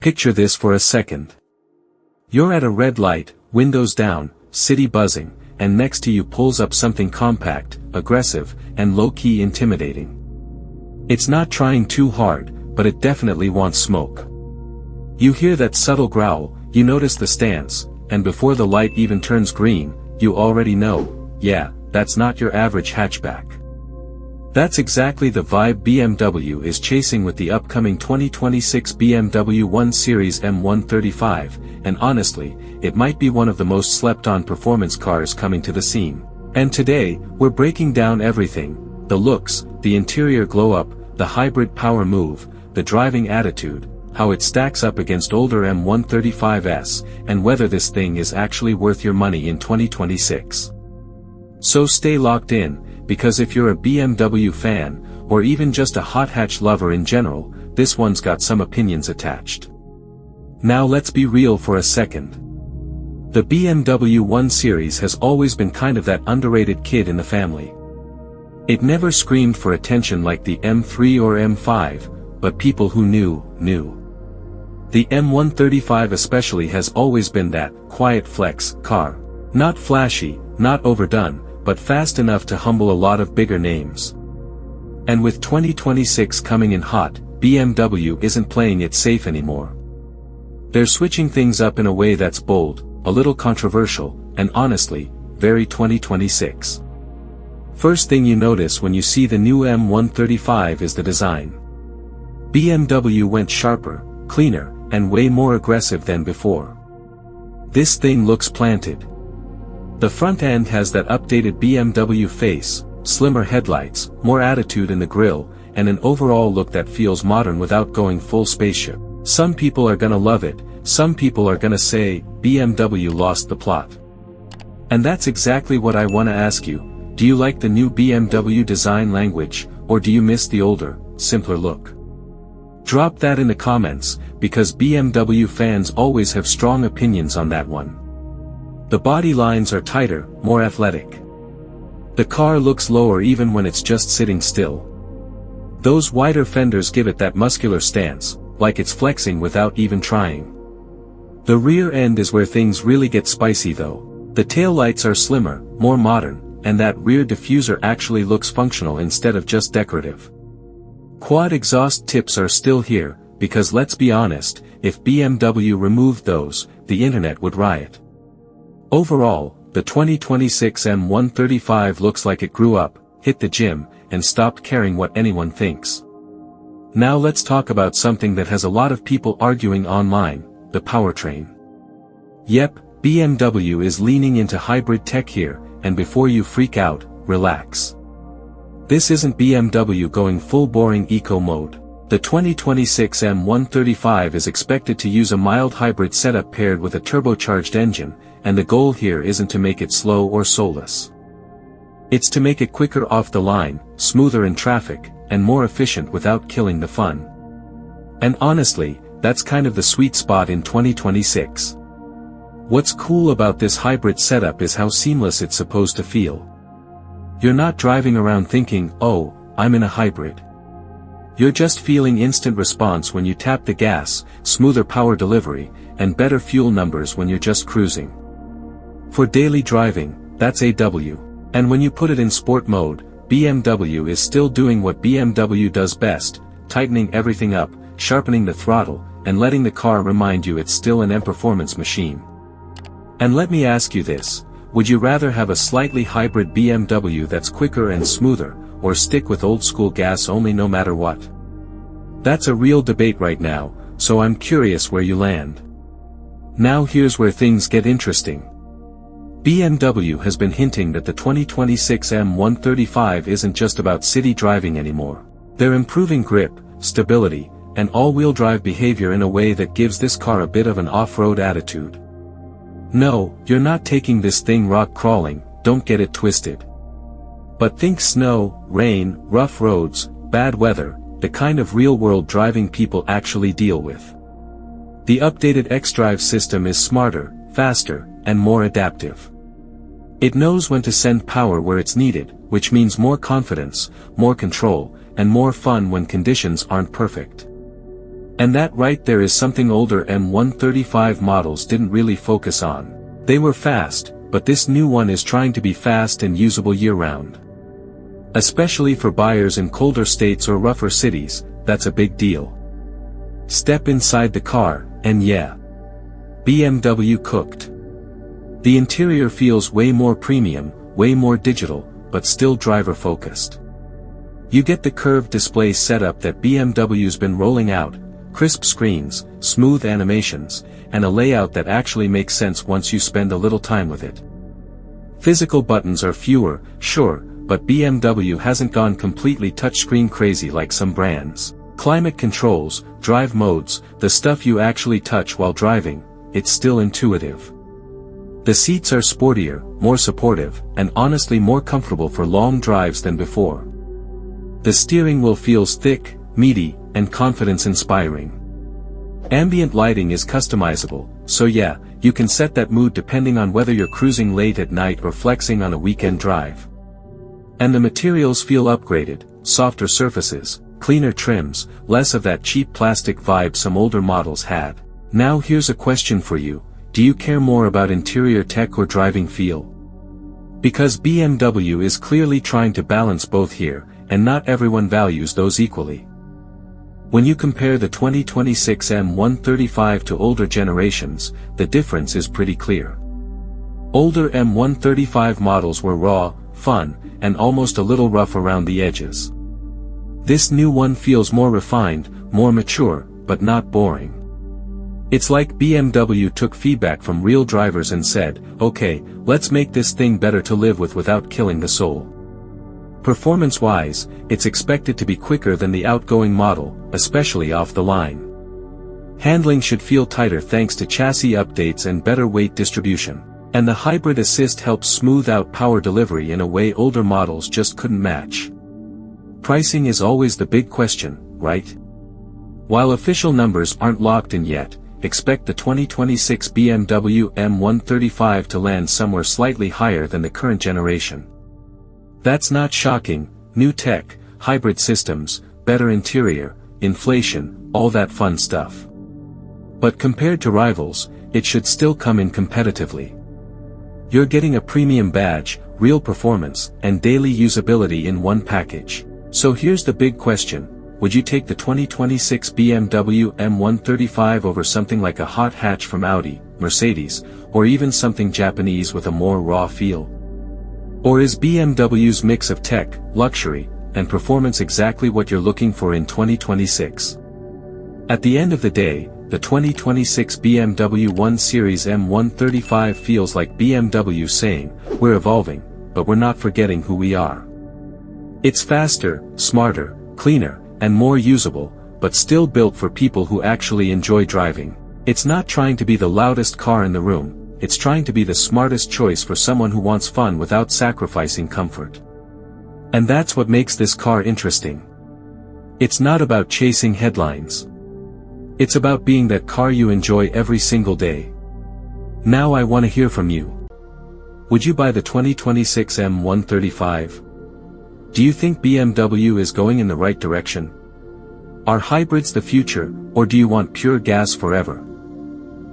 Picture this for a second. You're at a red light, windows down, city buzzing, and next to you pulls up something compact, aggressive, and low-key intimidating. It's not trying too hard, but it definitely wants smoke. You hear that subtle growl, you notice the stance, and before the light even turns green, you already know, yeah, that's not your average hatchback. That's exactly the vibe BMW is chasing with the upcoming 2026 BMW 1 Series M135, and honestly, it might be one of the most slept-on performance cars coming to the scene. And today, we're breaking down everything: the looks, the interior glow-up, the hybrid power move, the driving attitude, how it stacks up against older M135s, and whether this thing is actually worth your money in 2026. So stay locked in, because if you're a BMW fan, or even just a hot hatch lover in general, this one's got some opinions attached. Now let's be real for a second. The BMW 1 Series has always been kind of that underrated kid in the family. It never screamed for attention like the M3 or M5, but people who knew. The M135 especially has always been that quiet flex car. Not flashy, not overdone, but fast enough to humble a lot of bigger names. And with 2026 coming in hot, BMW isn't playing it safe anymore. They're switching things up in a way that's bold, a little controversial, and honestly, very 2026. First thing you notice when you see the new M135 is the design. BMW went sharper, cleaner, and way more aggressive than before. This thing looks planted. The front end has that updated BMW face, slimmer headlights, more attitude in the grille, and an overall look that feels modern without going full spaceship. Some people are gonna love it, some people are gonna say, BMW lost the plot. And that's exactly what I wanna ask you: do you like the new BMW design language, or do you miss the older, simpler look? Drop that in the comments, because BMW fans always have strong opinions on that one. The body lines are tighter, more athletic. The car looks lower even when it's just sitting still. Those wider fenders give it that muscular stance, like it's flexing without even trying. The rear end is where things really get spicy though. The taillights are slimmer, more modern, and that rear diffuser actually looks functional instead of just decorative. Quad exhaust tips are still here, because let's be honest, if BMW removed those, the internet would riot. Overall, the 2026 M135 looks like it grew up, hit the gym, and stopped caring what anyone thinks. Now let's talk about something that has a lot of people arguing online: the powertrain. Yep, BMW is leaning into hybrid tech here, and before you freak out, relax. This isn't BMW going full boring eco mode. The 2026 M135 is expected to use a mild hybrid setup paired with a turbocharged engine, and the goal here isn't to make it slow or soulless. It's to make it quicker off the line, smoother in traffic, and more efficient without killing the fun. And honestly, that's kind of the sweet spot in 2026. What's cool about this hybrid setup is how seamless it's supposed to feel. You're not driving around thinking, oh, I'm in a hybrid. You're just feeling instant response when you tap the gas, smoother power delivery, and better fuel numbers when you're just cruising. For daily driving, that's a W. And when you put it in sport mode, BMW is still doing what BMW does best: tightening everything up, sharpening the throttle, and letting the car remind you it's still an M-performance machine. And let me ask you this: would you rather have a slightly hybrid BMW that's quicker and smoother, or stick with old-school gas only no matter what? That's a real debate right now, so I'm curious where you land. Now here's where things get interesting. BMW has been hinting that the 2026 M135 isn't just about city driving anymore. They're improving grip, stability, and all-wheel drive behavior in a way that gives this car a bit of an off-road attitude. No, you're not taking this thing rock crawling, don't get it twisted. But think snow, rain, rough roads, bad weather, the kind of real-world driving people actually deal with. The updated xDrive system is smarter, faster, and more adaptive. It knows when to send power where it's needed, which means more confidence, more control, and more fun when conditions aren't perfect. And that right there is something older M135 models didn't really focus on. They were fast, but this new one is trying to be fast and usable year-round. Especially for buyers in colder states or rougher cities, that's a big deal. Step inside the car, and yeah, BMW cooked. The interior feels way more premium, way more digital, but still driver-focused. You get the curved display setup that BMW's been rolling out, crisp screens, smooth animations, and a layout that actually makes sense once you spend a little time with it. Physical buttons are fewer, sure, but BMW hasn't gone completely touchscreen crazy like some brands. Climate controls, drive modes, the stuff you actually touch while driving, it's still intuitive. The seats are sportier, more supportive, and honestly more comfortable for long drives than before. The steering wheel feels thick, meaty, and confidence-inspiring. Ambient lighting is customizable, so yeah, you can set that mood depending on whether you're cruising late at night or flexing on a weekend drive. And the materials feel upgraded, softer surfaces, cleaner trims, less of that cheap plastic vibe some older models had. Now here's a question for you, do you care more about interior tech or driving feel? Because BMW is clearly trying to balance both here, and not everyone values those equally. When you compare the 2026 M135 to older generations, the difference is pretty clear. Older M135 models were raw, fun, and almost a little rough around the edges. This new one feels more refined, more mature, but not boring. It's like BMW took feedback from real drivers and said, okay, let's make this thing better to live with without killing the soul. Performance-wise, it's expected to be quicker than the outgoing model, especially off the line. Handling should feel tighter thanks to chassis updates and better weight distribution. And the hybrid assist helps smooth out power delivery in a way older models just couldn't match. Pricing is always the big question, right? While official numbers aren't locked in yet, expect the 2026 BMW M135 to land somewhere slightly higher than the current generation. That's not shocking, new tech, hybrid systems, better interior, inflation, all that fun stuff. But compared to rivals, it should still come in competitively. You're getting a premium badge, real performance, and daily usability in one package. So here's the big question, would you take the 2026 BMW M135 over something like a hot hatch from Audi, Mercedes, or even something Japanese with a more raw feel? Or is BMW's mix of tech, luxury, and performance exactly what you're looking for in 2026? At the end of the day, the 2026 BMW 1 Series M135 feels like BMW saying, we're evolving, but we're not forgetting who we are. It's faster, smarter, cleaner, and more usable, but still built for people who actually enjoy driving. It's not trying to be the loudest car in the room, it's trying to be the smartest choice for someone who wants fun without sacrificing comfort. And that's what makes this car interesting. It's not about chasing headlines. It's about being that car you enjoy every single day. Now I want to hear from you. Would you buy the 2026 M135? Do you think BMW is going in the right direction? Are hybrids the future, or do you want pure gas forever?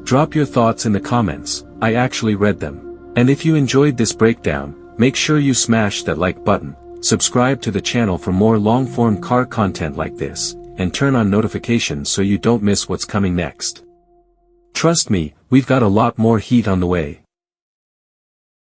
Drop your thoughts in the comments, I actually read them. And if you enjoyed this breakdown, make sure you smash that like button, subscribe to the channel for more long-form car content like this, and turn on notifications so you don't miss what's coming next. Trust me, we've got a lot more heat on the way.